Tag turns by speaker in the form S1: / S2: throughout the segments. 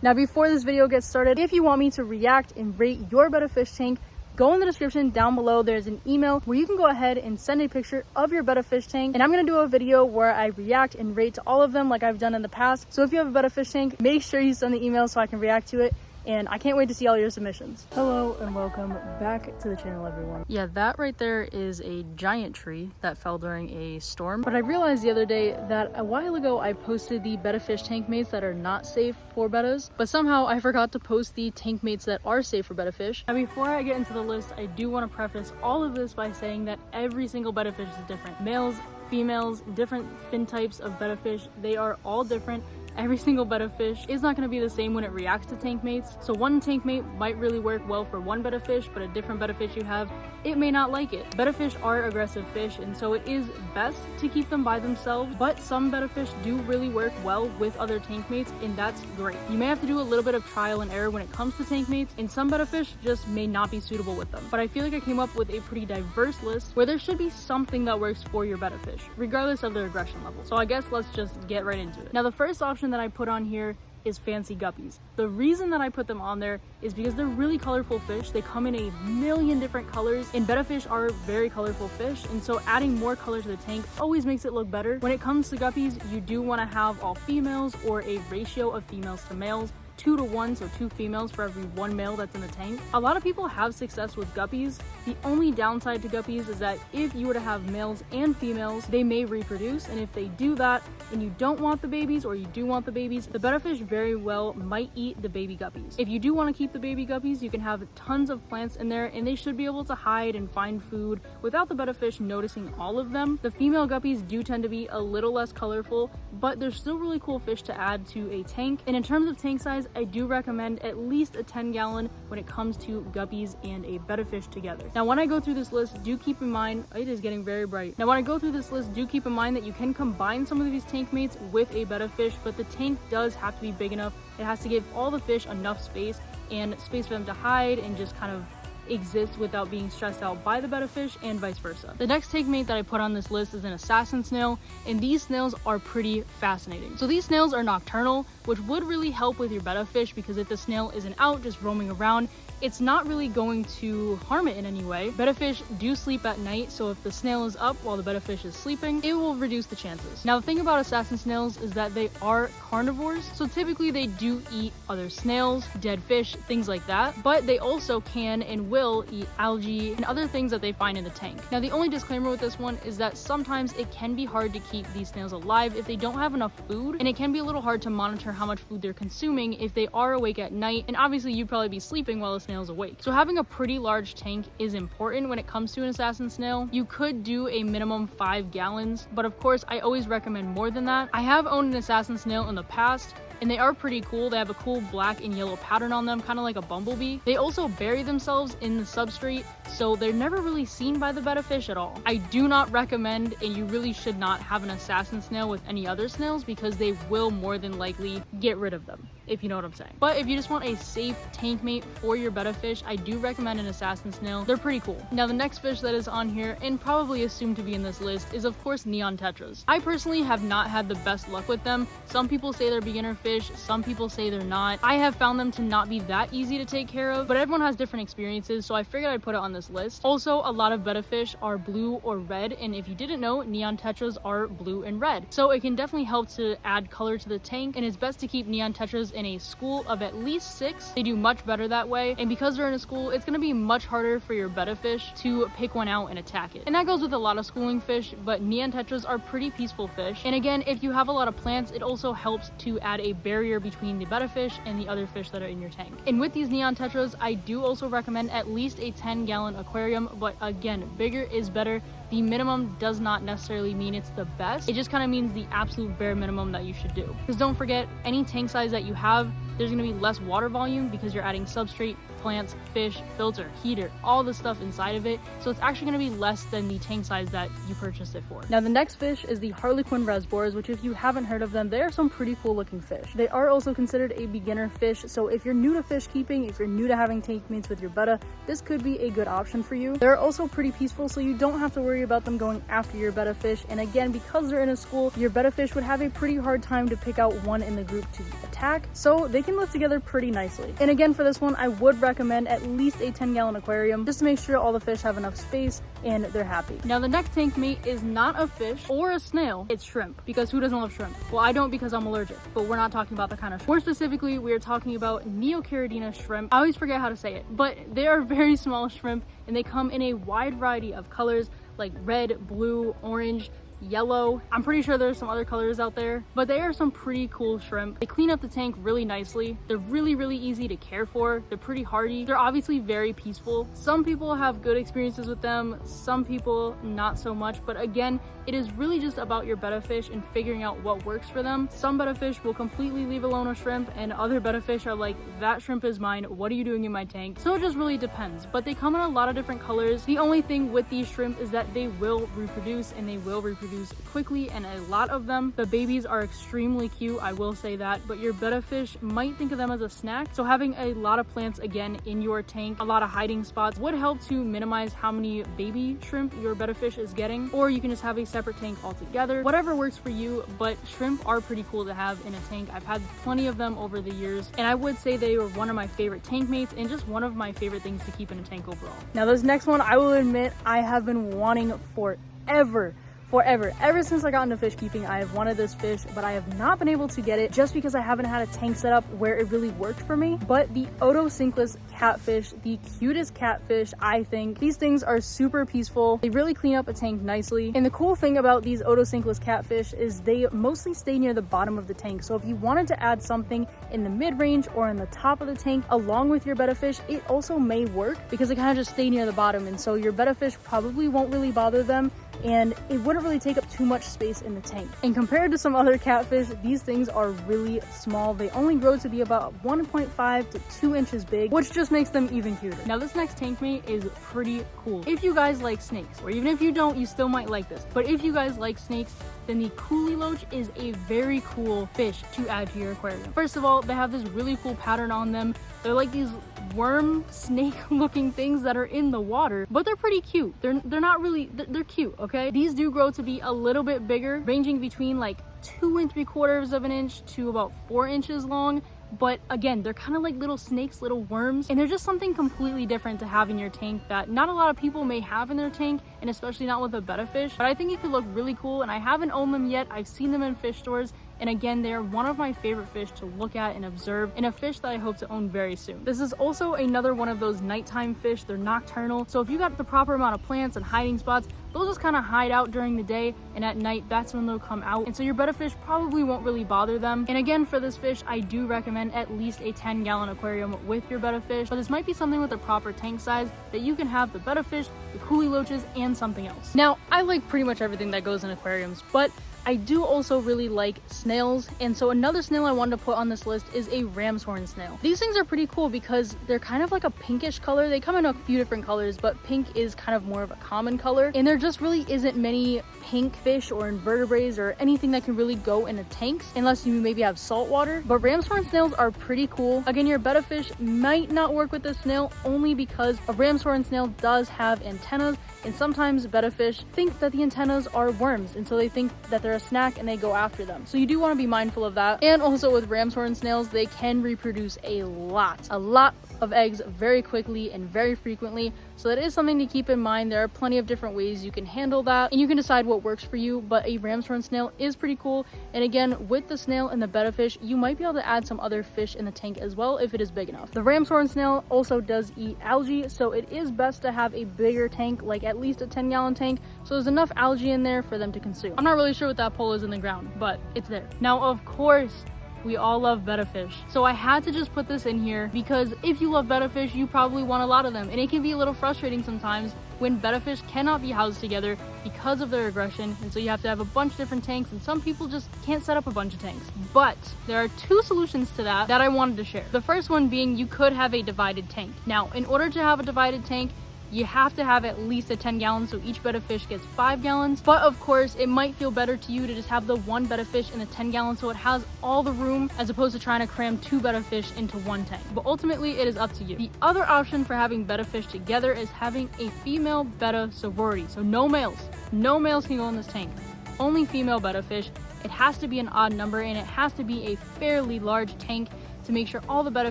S1: Now before this video gets started, if you want me to react and rate your Betta fish tank, go in the description down below. There's an email where you can go ahead and send a picture of your Betta fish tank, and I'm gonna do a video where I react and rate to all of them like I've done in the past. So if you have a Betta fish tank, make sure you send the email so I can react to it. And I can't wait to see all your submissions. Hello and welcome back to the channel, everyone. Yeah, that right there is a giant tree that fell during a storm. But I realized the other day that a while ago I posted the Betta fish tank mates that are not safe for bettas, but somehow I forgot to post the tank mates that are safe for betta fish. Now before I get into the list, I do want to preface all of this by saying that every single betta fish is different. Males, females, different fin types of betta fish, they are all different. Every single betta fish is not going to be the same when it reacts to tank mates. So one tank mate might really work well for one betta fish, but a different betta fish you have, it may not like it. Betta fish are aggressive fish, and so it is best to keep them by themselves, but some betta fish do really work well with other tank mates, and that's great. You may have to do a little bit of trial and error when it comes to tank mates, and some betta fish just may not be suitable with them. But I feel like I came up with a pretty diverse list where there should be something that works for your betta fish, regardless of their aggression level. So I guess let's just get right into it. Now the first option that I put on here is fancy guppies. The reason that I put them on there is because they're really colorful fish. They come in a million different colors, and betta fish are very colorful fish, and so adding more color to the tank always makes it look better. When it comes to guppies, you do want to have all females or a ratio of females to males. 2 to 1, so 2 females for every 1 male that's in the tank. A lot of people have success with guppies. The only downside to guppies is that if you were to have males and females, they may reproduce, and if they do that and you don't want the babies or you do want the babies, the betta fish very well might eat the baby guppies. If you do want to keep the baby guppies, you can have tons of plants in there and they should be able to hide and find food without the betta fish noticing all of them. The female guppies do tend to be a little less colorful, but they're still really cool fish to add to a tank. And in terms of tank size, I do recommend at least a 10-gallon when it comes to guppies and a betta fish together. Now when I go through this list, do keep in mind, it is getting very bright. Now when I go through this list, do keep in mind that you can combine some of these tank mates with a betta fish, but the tank does have to be big enough. It has to give all the fish enough space and space for them to hide and just kind of exist without being stressed out by the betta fish, and vice versa. The next tank mate that I put on this list is an assassin snail, and these snails are pretty fascinating. So these snails are nocturnal, which would really help with your betta fish, because if the snail isn't out just roaming around, it's not really going to harm it in any way. Betta fish do sleep at night, so if the snail is up while the betta fish is sleeping, it will reduce the chances. Now the thing about assassin snails is that they are carnivores, so typically they do eat other snails, dead fish, things like that, but they also can and will eat algae and other things that they find in the tank. Now the only disclaimer with this one is that sometimes it can be hard to keep these snails alive if they don't have enough food, and it can be a little hard to monitor how much food they're consuming if they are awake at night, and obviously you'd probably be sleeping while the snail's awake. So having a pretty large tank is important when it comes to an assassin snail. You could do a minimum 5 gallons, but of course I always recommend more than that. I have owned an assassin snail in the past, and they are pretty cool. They have a cool black and yellow pattern on them, kind of like a bumblebee. They also bury themselves in the substrate, so they're never really seen by the betta fish at all. I do not recommend, and you really should not have an assassin snail with any other snails, because they will more than likely get rid of them, if you know what I'm saying. But if you just want a safe tank mate for your betta fish, I do recommend an assassin snail. They're pretty cool. Now the next fish that is on here, and probably assumed to be in this list, is of course neon tetras. I personally have not had the best luck with them. Some people say they're beginner fish, some people say they're not. I have found them to not be that easy to take care of, but everyone has different experiences, so I figured I'd put it on this list. Also, a lot of betta fish are blue or red, and if you didn't know, neon tetras are blue and red. So it can definitely help to add color to the tank, and it's best to keep neon tetras in a school of at least 6. They do much better that way, and because they're in a school, it's going to be much harder for your betta fish to pick one out and attack it. And that goes with a lot of schooling fish, but neon tetras are pretty peaceful fish. And again, if you have a lot of plants, it also helps to add a barrier between the betta fish and the other fish that are in your tank. And with these neon tetras, I do also recommend at least a 10-gallon aquarium, but again, bigger is better. The minimum does not necessarily mean it's the best. It just kind of means the absolute bare minimum that you should do. Because don't forget, any tank size that you have, there's going to be less water volume because you're adding substrate, plants, fish, filter, heater, all the stuff inside of it. So it's actually going to be less than the tank size that you purchased it for. Now the next fish is the Harlequin rasboras, which if you haven't heard of them, they are some pretty cool looking fish. They are also considered a beginner fish. So if you're new to fish keeping, if you're new to having tank mates with your betta, this could be a good option for you. They're also pretty peaceful, so you don't have to worry about them going after your betta fish. And again, because they're in a school, your betta fish would have a pretty hard time to pick out one in the group to attack. So they can live together pretty nicely. And again, for this one, I would recommend at least a 10-gallon aquarium just to make sure all the fish have enough space and they're happy. Now, the next tank mate is not a fish or a snail, it's shrimp. Because who doesn't love shrimp? Well, I don't, because I'm allergic, but we're not talking about the kind of shrimp. More specifically, we are talking about Neocaridina shrimp. I always forget how to say it, but they are very small shrimp and they come in a wide variety of colors like red, blue, orange, yellow. I'm pretty sure there's some other colors out there, but they are some pretty cool shrimp. They clean up the tank really nicely. They're really easy to care for. They're pretty hardy. They're obviously very peaceful. Some people have good experiences with them, some people not so much, but again, it is really just about your betta fish and figuring out what works for them. Some betta fish will completely leave alone a shrimp, and other betta fish are like, that shrimp is mine, what are you doing in my tank? So it just really depends, but they come in a lot of different colors. The only thing with these shrimp is that they will reproduce, and they will reproduce quickly, and a lot of them. The babies are extremely cute, I will say that, but your betta fish might think of them as a snack. So having a lot of plants again in your tank, a lot of hiding spots, would help to minimize how many baby shrimp your betta fish is getting, or you can just have a separate tank altogether. Whatever works for you, but shrimp are pretty cool to have in a tank. I've had plenty of them over the years, and I would say they were one of my favorite tank mates and just one of my favorite things to keep in a tank overall. Now, this next one, I will admit, I have been wanting forever. Ever since I got into fish keeping, I have wanted this fish, but I have not been able to get it just because I haven't had a tank set up where it really worked for me. But the Otosinkless catfish, the cutest catfish, I think. These things are super peaceful. They really clean up a tank nicely. And the cool thing about these Otosinkless catfish is they mostly stay near the bottom of the tank. So if you wanted to add something in the mid-range or in the top of the tank along with your betta fish, it also may work because they kind of just stay near the bottom. And so your betta fish probably won't really bother them, and it wouldn't really take up too much space in the tank. And compared to some other catfish, these things are really small. They only grow to be about 1.5 to 2 inches big, which just makes them even cuter. Now, this next tank mate is pretty cool. If you guys like snakes, or even if you don't, you still might like this, but if you guys like snakes, then the Kuhli loach is a very cool fish to add to your aquarium. First of all, they have this really cool pattern on them. They're like these worm snake looking things that are in the water, but they're pretty cute. They're not really, they're cute, okay? These do grow to be a little bit bigger, ranging between like 2 3/4 of an inch to about 4 inches long. But again, they're kind of like little snakes, little worms, and they're just something completely different to have in your tank that not a lot of people may have in their tank, and especially not with a betta fish. But I think it could look really cool, and I haven't owned them yet. I've seen them in fish stores, and again, they are one of my favorite fish to look at and observe, and a fish that I hope to own very soon. This is also another one of those nighttime fish. They're nocturnal, so if you got the proper amount of plants and hiding spots, they'll just kind of hide out during the day, and at night, that's when they'll come out. And so your betta fish probably won't really bother them. And again, for this fish, I do recommend at least a 10-gallon aquarium with your betta fish, but this might be something with a proper tank size that you can have the betta fish, the Kuhli loaches, and something else. Now, I like pretty much everything that goes in aquariums, but I do also really like snails, and so another snail I wanted to put on this list is a Ramshorn snail. These things are pretty cool because they're kind of like a pinkish color. They come in a few different colors, but pink is kind of more of a common color, and there just really isn't many pink fish or invertebrates or anything that can really go into tanks unless you maybe have salt water. But Ramshorn snails are pretty cool. Again, your betta fish might not work with this snail only because a Ramshorn snail does have antennas, and sometimes betta fish think that the antennas are worms, and so they think that they're a snack and they go after them. So you do want to be mindful of that. And also with Ramshorn snails, they can reproduce a lot of eggs very quickly and very frequently. So that is something to keep in mind. There are plenty of different ways you can handle that, and you can decide what works for you, but a Ramshorn snail is pretty cool. And again, with the snail and the betta fish, you might be able to add some other fish in the tank as well if it is big enough. The Ramshorn snail also does eat algae, so it is best to have a bigger tank, like at least a 10-gallon tank, so there's enough algae in there for them to consume. I'm not really sure what that pole is in the ground, but it's there. Now, of course, we all love betta fish, so I had to just put this in here because if you love betta fish, you probably want a lot of them, and it can be a little frustrating sometimes when betta fish cannot be housed together because of their aggression, and so you have to have a bunch of different tanks, and some people just can't set up a bunch of tanks. But there are 2 solutions to that I wanted to share. The first one being you could have a divided tank. Now, in order to have a divided tank, you have to have at least a 10 gallons, so each betta fish gets 5 gallons. But of course, it might feel better to you to just have the 1 betta fish in the 10 gallons so it has all the room as opposed to trying to cram 2 betta fish into 1 tank. But ultimately, it is up to you. The other option for having betta fish together is having a female betta sorority. So no males. No males can go in this tank. Only female betta fish. It has to be an odd number, and it has to be a fairly large tank to make sure all the betta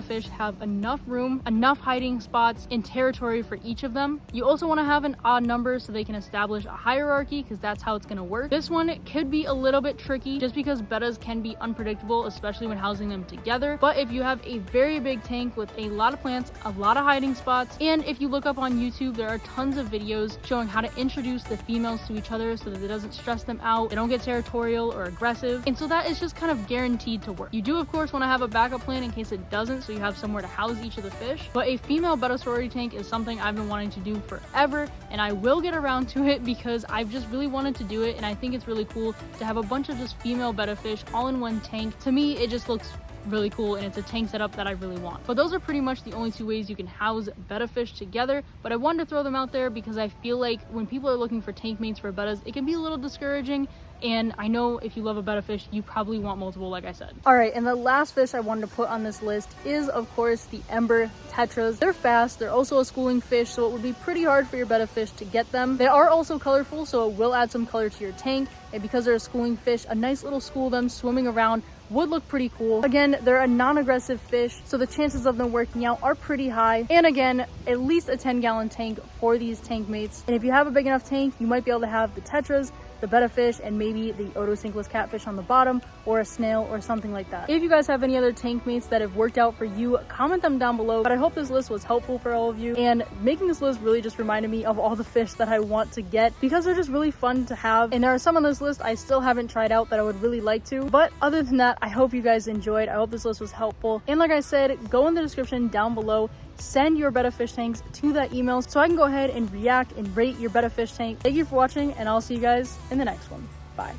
S1: fish have enough room, enough hiding spots, and territory for each of them. You also want to have an odd number so they can establish a hierarchy, because that's how it's going to work. This one could be a little bit tricky just because bettas can be unpredictable, especially when housing them together. But if you have a very big tank with a lot of plants, a lot of hiding spots, and if you look up on YouTube, there are tons of videos showing how to introduce the females to each other so that it doesn't stress them out, they don't get territorial or aggressive, and so that is just kind of guaranteed to work. You do of course want to have a backup plan in case it doesn't, so you have somewhere to house each of the fish. But a female betta sorority tank is something I've been wanting to do forever, and I will get around to it because I've just really wanted to do it, and I think it's really cool to have a bunch of just female betta fish all in one tank. To me, it just looks really cool, and it's a tank setup that I really want. But those are pretty much the only two ways you can house betta fish together, but I wanted to throw them out there because I feel like when people are looking for tank mates for bettas, it can be a little discouraging, and I know if you love a betta fish, you probably want multiple, like I said. All right, and the last fish I wanted to put on this list is of course the Ember tetras. They're fast, they're also a schooling fish, so it would be pretty hard for your betta fish to get them. They are also colorful, so it will add some color to your tank, and because they're a schooling fish, a nice little school of them swimming around would look pretty cool. Again, they're a non-aggressive fish, so the chances of them working out are pretty high. And again, at least a 10-gallon tank for these tank mates. And if you have a big enough tank, you might be able to have the tetras, the betta fish, and maybe the Otosinkless catfish on the bottom, or a snail or something like that. If you guys have any other tank mates that have worked out for you, comment them down below. But I hope this list was helpful for all of you, and making this list really just reminded me of all the fish that I want to get because they're just really fun to have, and there are some on this list I still haven't tried out that I would really like to. But other than that, I hope you guys enjoyed. I hope this list was helpful, and like I said, go in the description down below, send your betta fish tanks to that email so I can go ahead and react and rate your betta fish tank. Thank you for watching, and I'll see you guys in the next one. Bye.